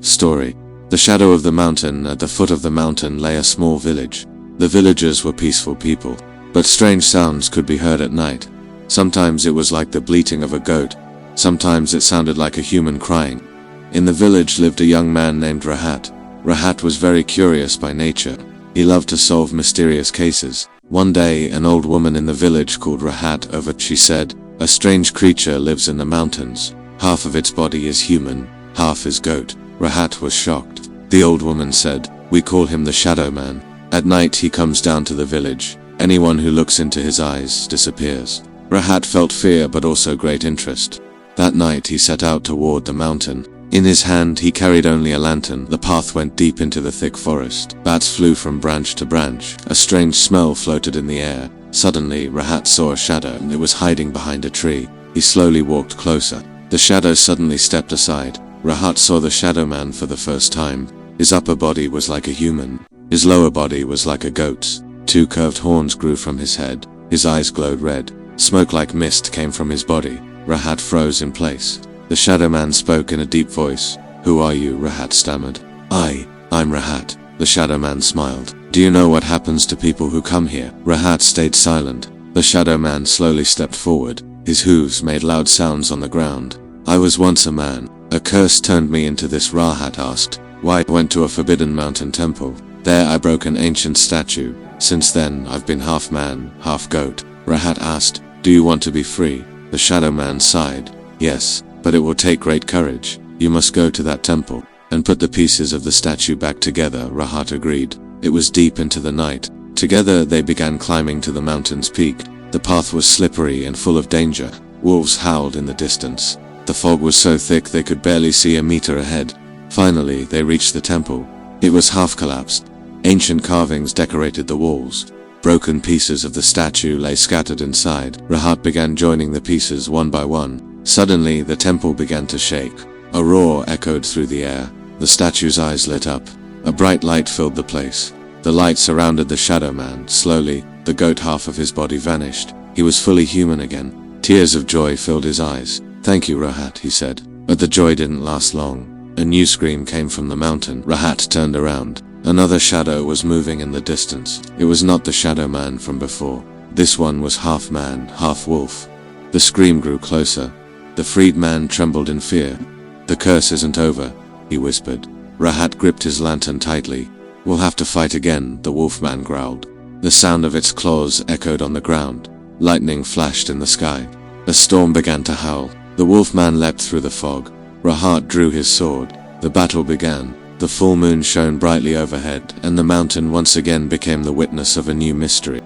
Story. The shadow of the mountain. At the foot of the mountain lay a small village. The villagers were peaceful people, but strange sounds could be heard at night. Sometimes it was like the bleating of a goat. Sometimes it sounded like a human crying. In the village lived a young man named Rahat. Rahat was very curious by nature. He loved to solve mysterious cases. One day, an old woman in the village called Rahat over. She said, "A strange creature lives in the mountains. Half of its body is human, half is goat." Rahat was shocked. The old woman said, "We call him the Shadow Man. At night he comes down to the village. Anyone who looks into his eyes disappears." Rahat felt fear but also great interest. That night he set out toward the mountain. In his hand he carried only a lantern. The path went deep into the thick forest. Bats flew from branch to branch. A strange smell floated in the air. Suddenly Rahat saw a shadow. It was hiding behind a tree. He slowly walked closer. The shadow suddenly stepped aside. Rahat saw the Shadow Man for the first time. His upper body was like a human. His lower body was like a goat's. Two curved horns grew from his head. His eyes glowed red. Smoke like mist came from his body. Rahat froze in place. The Shadow Man spoke in a deep voice. "Who are you?" Rahat stammered. I'm Rahat." The Shadow Man smiled. "Do you know what happens to people who come here?" Rahat stayed silent. The Shadow Man slowly stepped forward. His hooves made loud sounds on the ground. "I was once a man. A curse turned me into this," Rahat asked. "Why?" "I went to a forbidden mountain temple. There I broke an ancient statue. Since then I've been half man, half goat." Rahat asked, "Do you want to be free?" The Shadow Man sighed. "Yes, but it will take great courage. You must go to that temple and put the pieces of the statue back together." Rahat agreed. It was deep into the night. Together they began climbing to the mountain's peak. The path was slippery and full of danger. Wolves howled in the distance. The fog was so thick they could barely see a meter ahead. Finally, they reached the temple. It was half collapsed. Ancient carvings decorated the walls. Broken pieces of the statue lay scattered inside. Rahat began joining the pieces one by one. Suddenly, the temple began to shake. A roar echoed through the air. The statue's eyes lit up. A bright light filled the place. The light surrounded the Shadow Man. Slowly, the goat half of his body vanished. He was fully human again. Tears of joy filled his eyes. "Thank you, Rahat," he said. But the joy didn't last long. A new scream came from the mountain. Rahat turned around. Another shadow was moving in the distance. It was not the Shadow Man from before. This one was half man, half wolf. The scream grew closer. The freed man trembled in fear. "The curse isn't over," he whispered. Rahat gripped his lantern tightly. "We'll have to fight again," the wolfman growled. The sound of its claws echoed on the ground. Lightning flashed in the sky. A storm began to howl. The wolfman leapt through the fog. Rahat drew his sword. The battle began. The full moon shone brightly overhead, and the mountain once again became the witness of a new mystery.